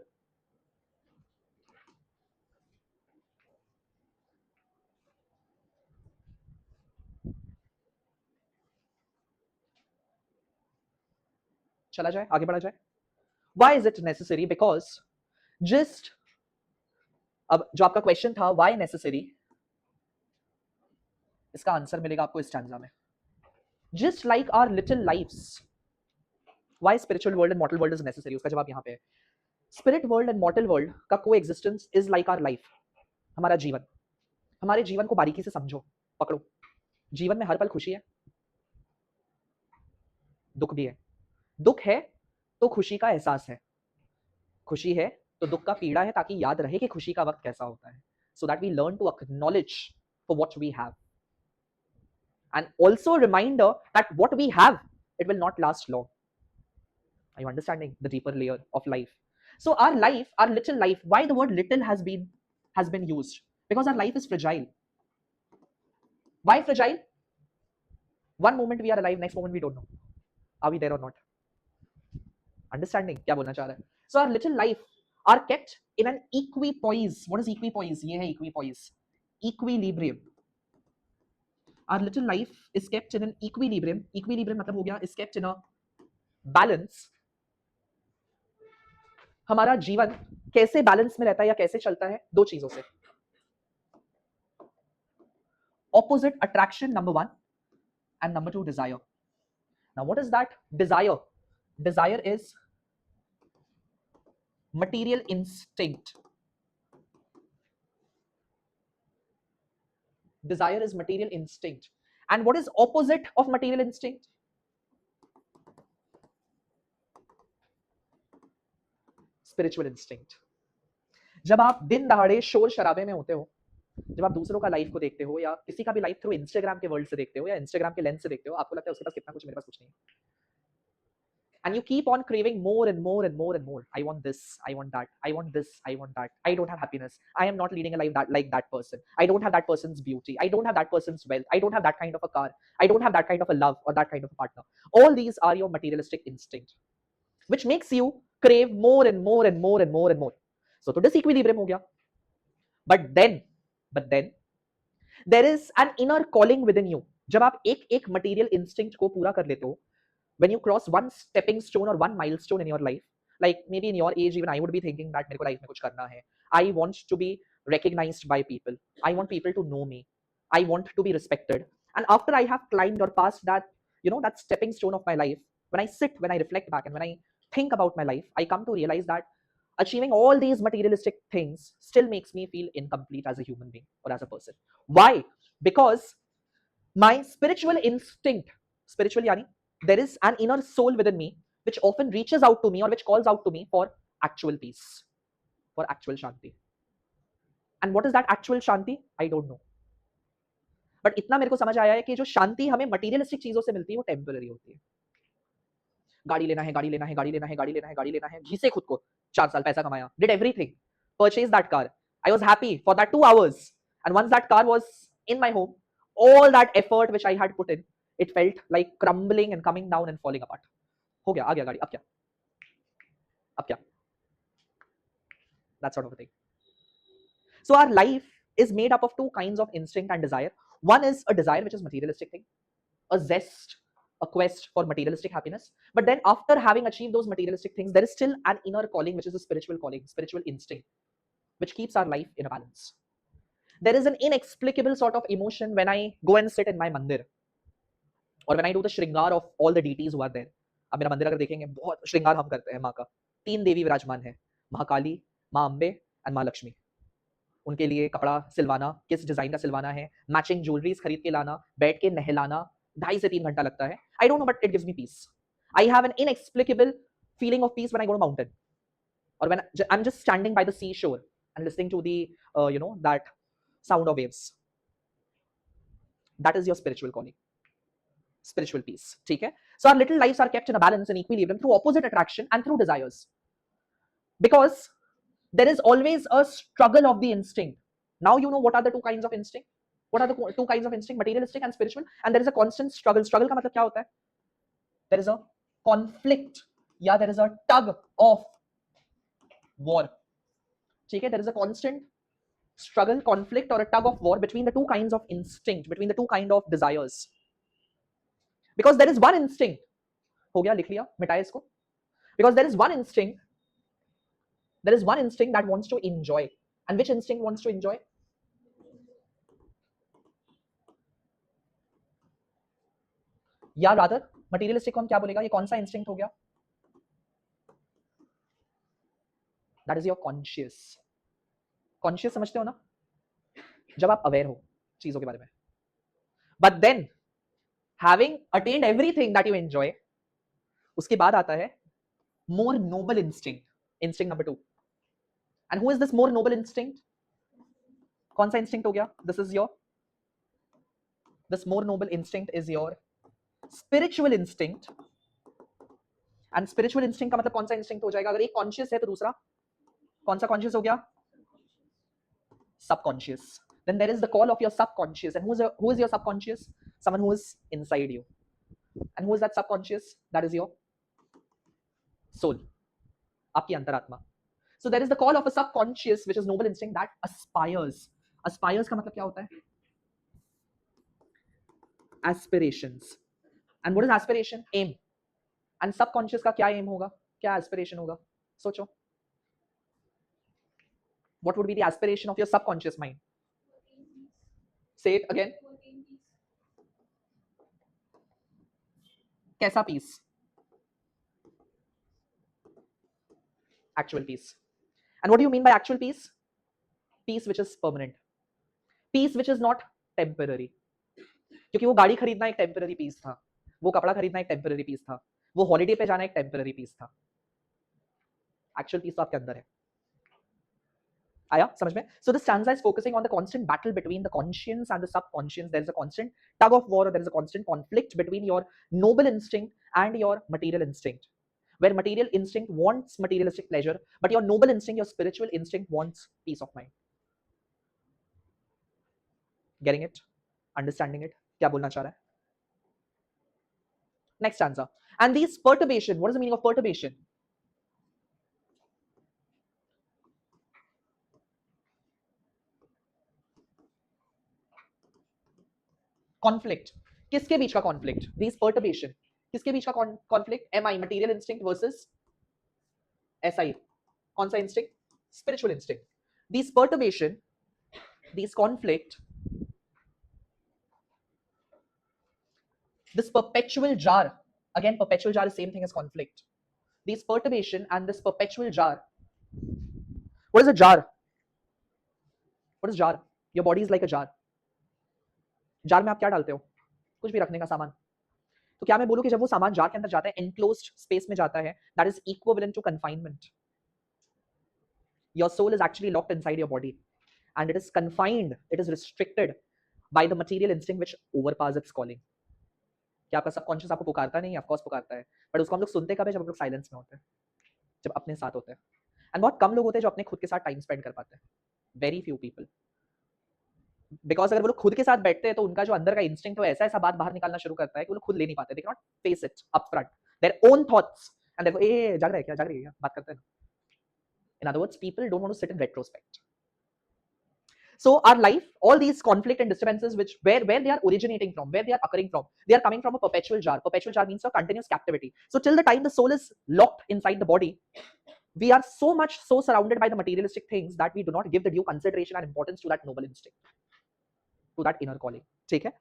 चला जाए, आगे बढ़ा जाए। Why is it necessary? Because just अब जो आपका क्वेश्चन था why necessary, इसका आंसर मिलेगा आपको इस स्टैंजा में। Just like our little lives, why spiritual world and mortal world is necessary, उसका जवाब यहाँ पे है। Spirit world and mortal world का coexistence is like our life, हमारा जीवन। हमारे जीवन को बारीकी से समझो, पकड़ो। जीवन में हर पल खुशी है, दुख भी है। दुख है तो खुशी का एहसास है, खुशी है तो दुख का पीड़ा है, ताकि याद रहे कि खुशी का वक्त कैसा होता है, so that we learn to acknowledge for what we have, and also a reminder that what we have, it will not last long. Are you understanding the deeper layer of life? So our life, our little life, why the word little has been used? Because our life is fragile. Why fragile? One moment we are alive, next moment we don't know. Are we there or not? Understanding क्या बोलना चाह रहा है? So our little life are kept in an equipoise. What is equipoise? ये है equipoise. Equilibrium. Our little life is kept in an equilibrium. Equilibrium मतलब हो गया is kept in a balance. हमारा जीवन कैसे बैलेंस में रहता है या कैसे चलता है? दो चीजों से. Opposite attraction, number one, and number two, desire. Now, what is that? Desire. Desire is material instinct. Desire is material instinct. And what is opposite of material instinct? Spiritual instinct. जब आप दिन दहाड़े शोर शराबे में होते हो, जब आप दूसरों का लाइफ को देखते हो या किसी का भी लाइफ थ्रू इंस्टाग्राम के वर्ल्ड से देखते हो या इंस्टाग्राम के लेंस से देखते हो, आपको लगता है उसके पास कितना कुछ, मेरे पास कुछ नहीं है. And you keep on craving more and more and more and more. I want this, I want that, I want this, I want that. I don't have happiness. I am not leading a life that like that person. I don't have that person's beauty. I don't have that person's wealth. I don't have that kind of a car. I don't have that kind of a love or that kind of a partner. All these are your materialistic instinct, which makes you crave more and more and more and more and more. So to disequilibrium ho gaya. But then there is an inner calling within you. जब आप एक material instinct को पूरा कर लेते हो, when you cross one stepping stone or one milestone in your life, like maybe in your age even I would be thinking that मेरे को life में कुछ करना है. I want to be recognized by people. I want people to know me. I want to be respected. And after I have climbed or passed that, that stepping stone of my life, when I reflect back and when I think about my life, I come to realize that achieving all these materialistic things still makes me feel incomplete as a human being or as a person. Why? Because my spiritual instinct, spiritual yani, there is an inner soul within me which often reaches out to me or which calls out to me for actual peace, for actual shanti. And what is that actual shanti? I don't know. But इतना मेरे को समझ आया है कि जो शांति हमें materialistic चीजों से मिलती है वो टेम्पररी होती है. गाड़ी लेना है, गाड़ी लेना है, गाड़ी लेना है, गाड़ी लेना है, गाड़ी लेना है, घिसे खुद को 4 साल पैसा कमाया, did everything, purchased that car. I was happy for that 2 hours, and once that car was in my home, all that effort which I had put in, it felt like crumbling and coming down and falling apart. हो गया, आ गया गाड़ी, अब क्या? अब क्या? That sort of a thing. So our life is made up of two kinds of instinct and desire. One is a desire which is materialistic thing, a zest, a quest for materialistic happiness. But then after having achieved those materialistic things, there is still an inner calling, which is a spiritual calling, spiritual instinct, which keeps our life in a balance. There is an inexplicable sort of emotion when I go and sit in my mandir, or when I do the shringar of all the deities who are there. अब मेरा मंदिर अगर देखेंगे बहुत श्रृंगार हम करते हैं माँ का. 3 देवी विराजमान है, महाकाली, माँ अम्बे एंड माँ लक्ष्मी. उनके लिए कपड़ा सिलवाना, किस डिजाइन का सिलवाना है, मैचिंग ज्वेलरीज खरीद के लाना, बैठ के नहलाना 2.5 से 3 घंटा लगता है. I don't know but it gives me peace. I have an inexplicable feeling of peace when I go to mountain, or when I'm just standing by the seashore and listening to the that sound of waves. That is your spiritual calling, spiritual peace. ठीक है? So our little lives are kept in a balance and equilibrium through opposite attraction and through desires, because there is always a struggle of the instinct. Now you know what are the two kinds of instinct. What are the two kinds of instinct? Materialistic and spiritual. And there is a constant struggle. Struggle का मतलब क्या होता है? There is a conflict, या there is a tug of war. ठीक है? There is a constant struggle, conflict, or a tug of war between the two kinds of instinct, between the two kind of desires. Because there is one instinct. हो गया, लिख लिया, मिटाए इसको. Because there is one instinct. There is one instinct that wants to enjoy. And which instinct wants to enjoy? या rather materialistic को हम क्या बोलेगा? ये कौन सा इंस्टिंक्ट हो गया? That is your conscious. Conscious समझते हो ना? जब आप अवेयर हो चीजों के बारे में. But then having attend everything that you enjoy, उसके बाद आता है more noble instinct, instinct number 2. And who is this more noble instinct? कौन सा इंस्टिंक्ट हो गया? This more noble instinct is your spiritual instinct, and spiritual instinct का मतलब कौन सा इंस्टिंक्ट हो जाएगा? अगर एक कॉन्शियस है तो दूसरा कौन सा कॉन्शियस हो गया? Subconscious. Then there is the call of your subconscious. And who is your subconscious? Someone who is inside you. And who is that subconscious? That is your soul. आपकी अंतरात्मा. So there is the call of a subconscious, which is noble instinct that aspires. Aspires का मतलब क्या होता है? Aspirations. And what is aspiration? Aim. And subconscious का क्या aim होगा? क्या aspiration होगा? सोचो. What would be the aspiration of your subconscious mind? Say it again. कैसा peace? Actual peace. And what do you mean by actual peace? Peace which is permanent. Peace which is not temporary. क्योंकि वो गाड़ी खरीदना एक temporary piece था, वो कपड़ा खरीदना एक टेम्पररी पीस था, वो हॉलिडे पे जाना एक टेम्पररी पीस था. एक्चुअल पीस तो आपके अंदर है. आया समझ में? So this stanza is focusing on the constant battle between the conscience and the subconscious. There is a constant tug of war, or there is a constant conflict between your noble instinct and your material instinct, where material instinct wants materialistic pleasure, but your noble instinct, your spiritual instinct wants peace of mind. Getting it? Understanding it? क्या बोलना चाह रहा है? Next stanza. And these perturbation, what is the meaning of perturbation? Conflict. किसके बीच का conflict? These perturbation. किसके बीच का conflict? MI, material instinct versus SI. कौन सा instinct? Spiritual instinct. These perturbation, these conflict, this perpetual jar. Again, perpetual jar is same thing as conflict. These perturbation and this perpetual jar. What is a jar? What is jar? Your body is like a jar. Jar में आप क्या डालते हो? कुछ भी रखने का सामान. तो क्या मैं बोलूं कि जब वो सामान जार के अंदर जाता है, एनक्लोज्ड स्पेस में जाता है, that is equivalent to confinement. Your soul is actually locked inside your body and it is confined, it is restricted by the material instinct which overpass its calling. क्या आपका subconscious आपको पुकारता नहीं? Of course पुकारता है, but उसको हम लोग सुनते कब है? जब हम लोग साइलेंस में होते हैं, जब अपने साथ होते हैं. एंड बहुत कम लोग होते हैं जो अपने खुद के साथ टाइम स्पेंड कर पाते हैं. Very few people. बिकॉज अगर वो लोग खुद के साथ बैठते हैं तो उनका जो अंदर का इंस्टिंक्ट है वो ऐसा ऐसा बात बाहर निकालना शुरू करता है कि वो लोग खुद ले नहीं पाते. They can not face it up front, their own thoughts, and देखो ए जाग रहा है क्या, जाग रही है क्या, बात करते हैं. In other words, people don't want to sit in retrospect. So our life, all these conflict and disturbances, which where they are originating from, where they are occurring from, they are coming from a perpetual jar. Perpetual jar means a continuous captivity. So till the time the soul is locked inside the body, we are so much so surrounded by the materialistic things that we do not give the due consideration and importance to that noble instinct, to that inner calling. ठीक है?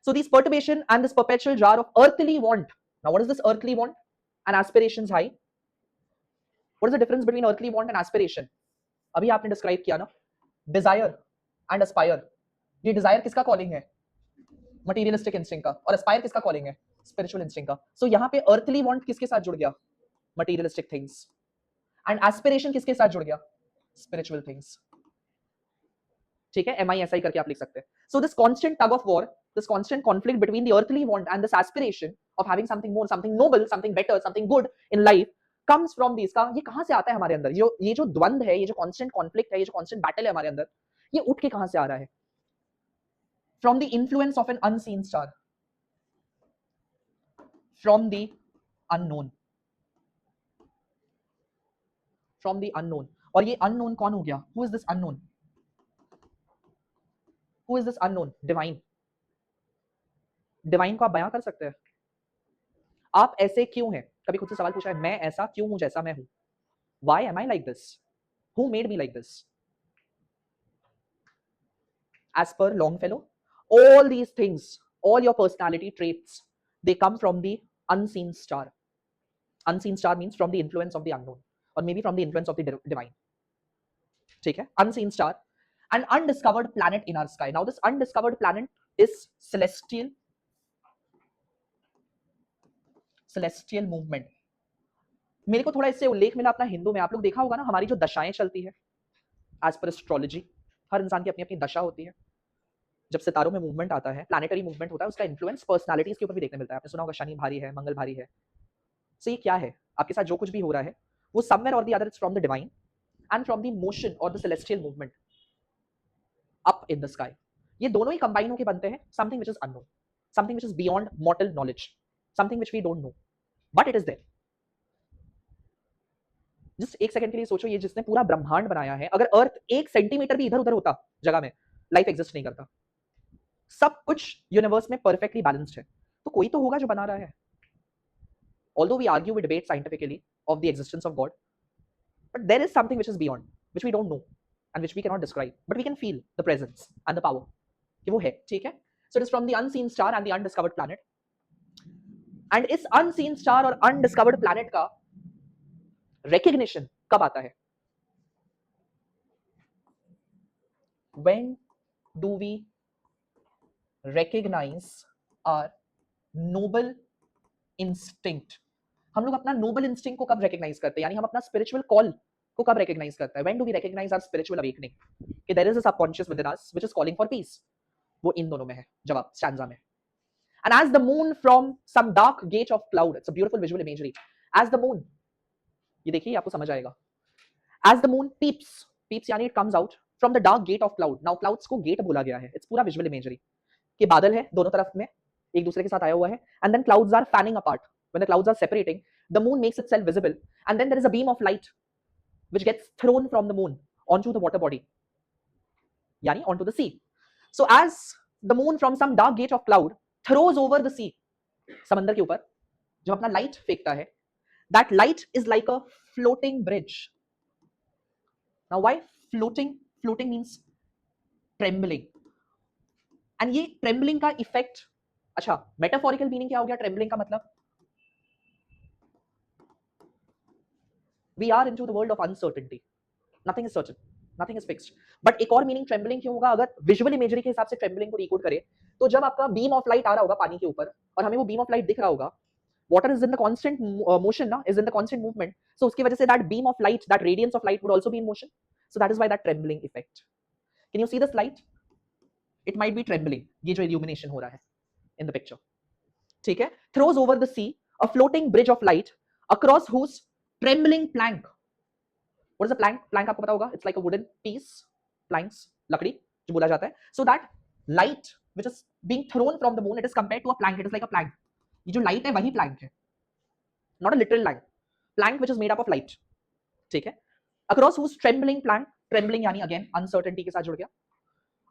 So these perturbation and this perpetual jar of earthly want. Now what is this earthly want and aspirations high? What is the difference between earthly want and aspiration? अभी आपने describe किया ना, desire and aspire. ये desire किसका calling है? Materialistic instinct का. और aspire किसका calling है? Spiritual instinct का. So यहाँ पे earthly want किसके साथ जुड़ गया? Materialistic things. And aspiration किसके साथ जुड़ गया? Spiritual things. ठीक है? MISI करके आप लिख सकते हैं. So this constant tug of war, this constant conflict between the earthly want and this aspiration of having something more, something noble, something better, something good in life comes from these. का ये कहाँ से आता है हमारे अंदर? ये जो द्वंद है, ये जो constant conflict है, ये जो constant battle है हमारे अंदर, ये उठ के कहां से आ रहा है? From the influence of an unseen star, from the unknown, from the unknown. और ये unknown कौन हो गया? Who is this unknown? Who is this unknown? Divine. Divine को आप बयां कर सकते हैं. आप ऐसे क्यों हैं? कभी खुद से सवाल पूछा है, मैं ऐसा क्यों हूं जैसा मैं हूं? Why am I like this? Who made me like this? As per Longfellow, all these things, all your personality traits, they come from the unseen star. Unseen star means from the influence of the unknown, or maybe from the influence of the divine. ठीक है? Unseen star, an undiscovered planet in our sky. Now this undiscovered planet is celestial movement. मेरे को थोड़ा इससे उल्लेख मिला अपना हिंदू में. आप लोग देखा होगा ना, हमारी जो दशाएं चलती है एज पर एस्ट्रोलॉजी, हर इंसान की अपनी अपनी दशा होती है. जब सितारों में मूवमेंट आता है, प्लैनेटरी मूवमेंट होता है, उसका इन्फ्लुएंस पर्सनालिटीज के ऊपर भी देखने मिलता है. आपने सुना होगा शनि भारी है, मंगल भारी है. सो ये क्या है? आपके साथ जो कुछ भी हो रहा है वो समवेयर और the other it's from the divine and from the motion और the celestial movement up in the sky. ये दोनों ही कंबाइन होकर बनते हैं something which is unknown, something which is beyond mortal knowledge, something which we don't know, but it is there. Just एक second के लिए सोचो, ये जिसने पूरा ब्रह्मांड बनाया है, अगर अर्थ 1 सेंटीमीटर भी इधर उधर होता जगह में, लाइफ एग्जिस्ट नहीं करता। सब कुछ यूनिवर्स में परफेक्टली बैलेंस्ड है, तो कोई तो होगा जो बना रहा है। Although we argue, we debate scientifically of the existence of God, but there is something which is beyond, which we don't know and which we cannot describe, but we can feel the presence and the power कि वो है, ठीक है? So it is from the unseen star and the undiscovered planet, and इस unseen star और undiscovered planet का recognition कब आता है? When do we recognize our noble instinct? हम लोग अपना नोबल इंस्टिंक्ट को कब रिकॉग्नाइज करते हैं, यानी हम अपना स्पिरिचुअल कॉल को कब रिकॉग्नाइज करते हैं? When do we recognise our spiritual awakening कि there is a subconscious within us which is calling for peace? वो इन दोनों में है जवाब, स्टैंजा में। And as the moon from some dark gate of cloud, it's a beautiful visual imagery. As the moon, ये देखिए आपको समझ आएगा। As the moon peeps, peeps यानी it comes out from the dark gate of cloud. Now clouds को gate बोला गया है, इट्स पूरा विजुअल इमेजरी कि बादल है दोनों तरफ में एक दूसरे के साथ आया हुआ है, and then clouds are fanning apart. When the clouds are separating, the moon makes itself visible, and then there is a beam of light which gets thrown from the moon onto the water body, yani onto the sea. So as the moon from some dark gate of cloud throws over the sea, समंदर के ऊपर जो अपना light फेंकता है, that light is like a floating bridge. Now why floating? Floating means trembling, and ये trembling का effect, अच्छा metaphorical meaning क्या हो गया trembling का मतलब? We are into the world of uncertainty. Nothing is certain, nothing is fixed. But एक और मीनिंग ट्रेम्बलिंग क्यों होगा? अगर विजुअल इमेजरी के हिसाब से ट्रेम्बलिंग को डिकोड करें, तो जब आपका बीम ऑफ लाइट आ रहा होगा पानी के ऊपर और हमें वो बीम ऑफ लाइट दिख रहा होगा, water is in the constant motion ना, is in the constant movement, so उसकी वजह से that beam of light, that radiance of light would also be in motion, so that is why that trembling effect. Can you see this light? It might be trembling, ये जो illumination हो रहा है in the picture, ठीक है? Throws over the sea a floating bridge of light across whose trembling plank. What is a plank? Plank आपको पता होगा, it's like a wooden piece, planks, लकड़ी जो बोला जाता है. So that light which is being thrown from the moon, it is compared to a plank. It is like a plank. ये जो light है वही plank है, not a literal light. Plank which is made up of light. ठीक है? Across whose trembling plank, trembling यानी again uncertainty के साथ जुड़ गया.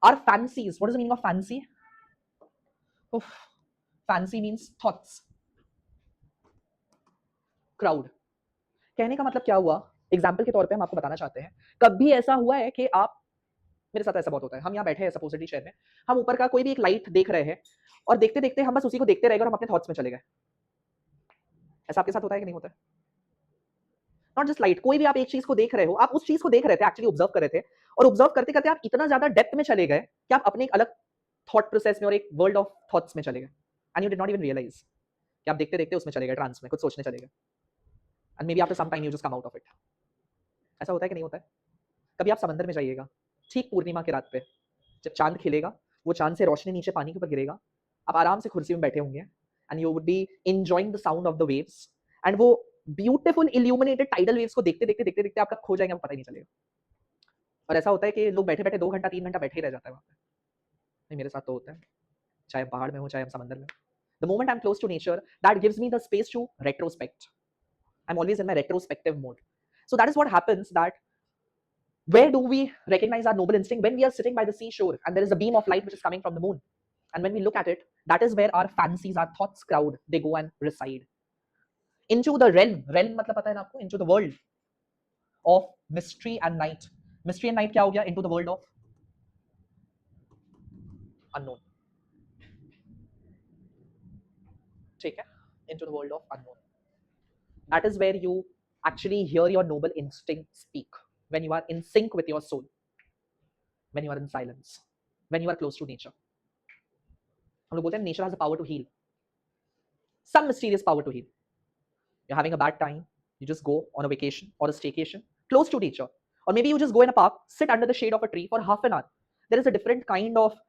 Our fancies. What is the meaning of fancy? Oof. Fancy means thoughts. Crowd. कहने का मतलब क्या हुआ? एग्जाम्पल के तौर पे हम आपको बताना चाहते हैं, कभी ऐसा हुआ है कि आप, मेरे साथ ऐसा बहुत होता है, हम यहाँ बैठे हैं सपोजिटली शहर में, हम ऊपर का कोई भी एक लाइट देख रहे हैं और देखते देखते हम बस उसी को देखते रह गए और हम अपने थॉट्स में चले गए। ऐसा आपके साथ होता है कि नहीं होता है? नॉट जस्ट लाइट, कोई भी आप एक चीज को देख रहे हो, आप उस चीज को देख रहे थे, एक्चुअली ऑब्जर्व कर रहे थे, और ऑब्जर्व करते करते आप इतना ज्यादा डेप्थ में चले गए कि आप अपने एक अलग थॉट प्रोसेस में और एक वर्ल्ड ऑफ थॉट्स में चले गए, and you did not even realise कि आप देखते देखते उसमें चले गए, ट्रांस में कुछ सोचने चले गए, and maybe after some time you just come out of it. ऐसा होता है कि नहीं होता है? कभी आप समंदर में जाइएगा, ठीक पूर्णिमा की रात पे जब चांद खिलेगा, वो चांद से रोशनी नीचे पानी के ऊपर गिरेगा, आप आराम से कुर्सी में बैठे होंगे and you would be enjoying the sound of the waves, and वो ब्यूटीफुल इल्यूमिनेटेड टाइडल वेव्स को देखते देखते देखते देखते आपका खो जाएंगे, आपको पता ही नहीं चलेगा। और ऐसा होता है कि लोग बैठे बैठे 2 घंटा 3 घंटा बैठे ही रह जाता है वहाँ पे। नहीं, मेरे साथ तो होता है, चाहे पहाड़ में हो चाहे हम समंदर में। The moment I am close to nature, that gives me the space to retrospect. I am always in my retrospective mode. So that is what happens, that where do we recognize our noble instinct? When we are sitting by the seashore and there is a beam of light which is coming from the moon, and when we look at it, that is where our fancies, our thoughts crowd, they go and reside into the realm मतलब पता है ना आपको, into the world of mystery and night. Mystery and night क्या हो गया? Into the world of unknown. ठीक है? Into the world of unknown. That is where you actually hear your noble instinct speak, when you are in sync with your soul, when you are in silence, when you are close to nature. हम लोग बोलते हैं nature has the power to heal, some mysterious power to heal. You're having a bad time, you just go on a vacation or a staycation close to nature, or maybe you just go in a park, sit under the shade of a tree for half an hour. There is a different kind of,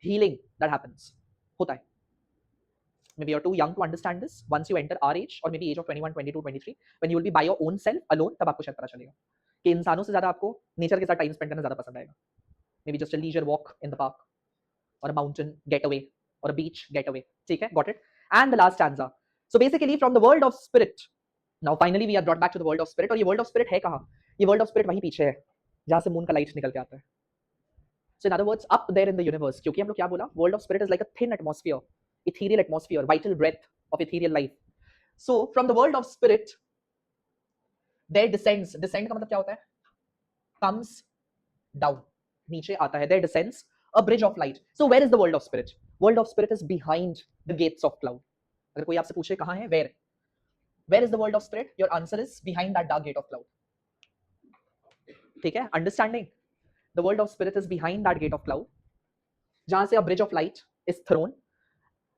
healing that happens. होता है. maybe you're too young to understand this. Once you enter our age, or maybe age of 21, 22, 23, when you will be by your own self alone, तब आपको शायद पता चलेगा कि इंसानों से ज़्यादा आपको नेचर के साथ टाइम स्पेंड करना ज़्यादा पसंद आएगा. Maybe just a leisure walk in the park, or a mountain getaway, or a beach getaway. ठीक है, got it? And the last stanza. So basically from the world of spirit, now finally we are brought back to the world of spirit. और ये world of spirit है कहाँ? ये world of spirit वहीं पीछे है जहाँ से मून का लाइट निकल के आता है. So in other words, up there in the universe, क्योंकि हम लोग क्या बोला, world of spirit is like a thin atmosphere, ethereal atmosphere, vital breath of ethereal life. So from the world of spirit, there descends, descend का मतलब क्या होता है? Comes down, नीचे आता है. There descends a bridge of light. So where is the world of spirit? World of spirit is behind the gates of cloud. अगर कोई आपसे पूछे कहाँ है, where is the world of spirit? Your answer is behind that dark gate of cloud. ठीक है, understanding? The world of spirit is behind that gate of cloud, जहां से a bridge of light is thrown,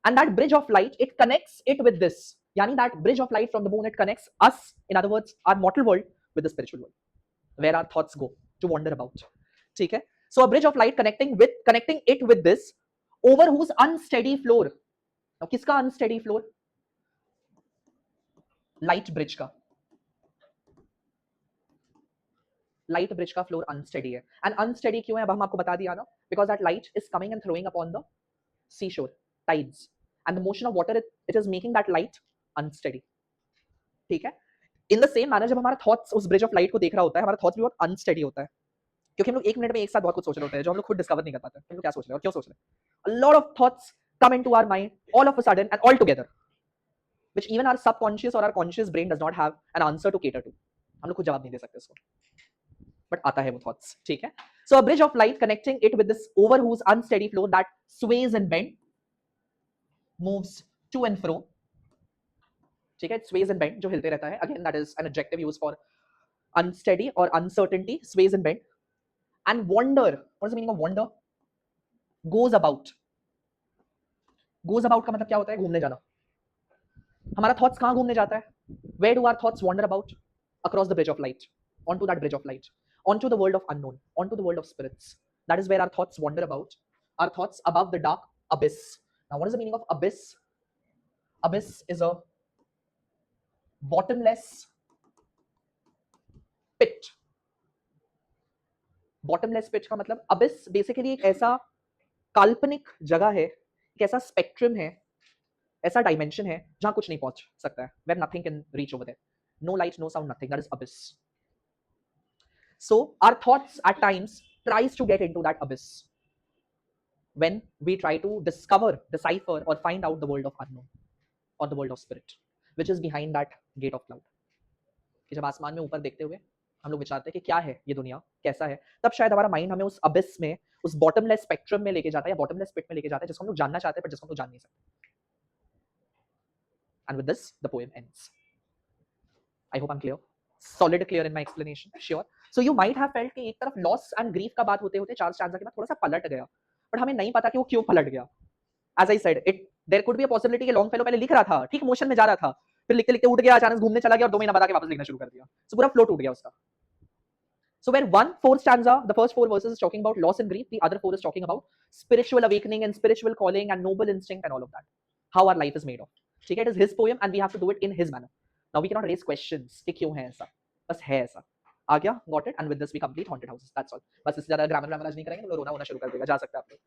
and that bridge of light, it connects it with this. यानी that bridge of light from the moon, it connects us, in other words, our mortal world, with the spiritual world, where our thoughts go to wander about. ठीक है? So a bridge of light connecting it with this, over whose unsteady floor. Now किसका unsteady floor? Light bridge का. Light bridge का floor unsteady है. And unsteady क्यों है, अब हम आपको बता दिया ना, because that light is coming and throwing upon the seashore tides, and the motion of water it is making that light unsteady. ठीक है, इन द सेम मैनर जब हमारा थॉट्स उस ब्रिज ऑफ लाइट को देख रहा होता है, हमारा थॉट्स भी बहुत अनस्टेडी होता है, क्योंकि हम लोग एक मिनट में एक साथ बहुत कुछ सोच रहे होते हैं जो हम लोग खुद डिस्कवर नहीं कर पाते. हम लोग क्या सोच रहे हैं और क्यों सोच रहे हैं. A lot of thoughts come into our mind all of a sudden and all together, which even our subconscious और our conscious brain does not have an answer to cater to. हम लोग खुद जवाब नहीं दे सकते इसको, बट आता है वो थॉट्स. ठीक है, so a bridge of light connecting it with this over whose unsteady flow that sways and bend, moves to and fro. ठीक है, स्वेज एंड बेंड जो हिलते रहता है, again that is an adjective used for unsteady और uncertainty, sways and bend. And wonder, what is the meaning of wonder? Goes about. Goes about का मतलब क्या होता है? घूमने जाना. हमारा थॉट्स कहाँ घूमने जाता है? Where do our thoughts wander about? Across the bridge of light, onto that bridge of light, onto the world of unknown, onto the world of spirits. That is where our thoughts wander about. Our thoughts above the dark abyss. Now, what is the meaning of abyss? Abyss is a bottomless pit. Bottomless pit का मतलब, abyss basically एक ऐसा काल्पनिक जगह है, एक ऐसा spectrum है, ऐसा डायमेंशन है जहां कुछ नहीं पहुंच सकता है, where nothing can reach over there. No light, no sound, nothing. That is abyss. So our thoughts at times tries to get into that abyss when we try to discover, decipher or find out the world of unknown or the world of spirit which is behind that gate of cloud. कि जब आसमान में ऊपर देखते हुए हम लोग विचारते हैं कि क्या है ये दुनिया, कैसा है, तब शायद हमारा माइंड हमें उस अबिस में, उस बॉटमलेस स्पेक्ट्रम में लेके जाता है, या बॉटमलेस पिट में लेके जाता है, जिसको हम लोग जानना चाहते हैं पर जिसको हम लोग जान नहीं सकते. And with this the poem ends. I hope I'm clear. Solid clear in my explanation. Sure. So you might have felt कि एक तरफ लॉस एंड ग्रीफ का बात होते होते चार स्टैंजा के बाद थोड़ा सा पलट गया, बट हमें नहीं पता कि वो क्यों पलट गया. As I said, it there could be a possibility कि लॉन्ग फेलो पहले लिख रहा था, ठीक मोशन में जा रहा था, फिर लिखते लिखते उठ गया, अचानक घूमने चला गया और 2 महीना बाद आके वापस लिखना शुरू कर दिया. So पूरा फ्लो टूट गया उसका. So where one fourth stanza, the first 4 verses is talking about loss and grief, the other 4 is talking about spiritual awakening and spiritual calling and noble instinct and all of that. How our life is made of. ठीक है, it is his poem and we have to do it in his manner. Now we cannot raise questions कि क्यों है ऐसा, बस है ऐसा. आ गया, got it, and with this we complete haunted houses. That's all. बस इससे ज्यादा ग्रामर आज नहीं करेंगे, तो रोना होना शुरू कर देगा. जा सकते हैं आप लोग.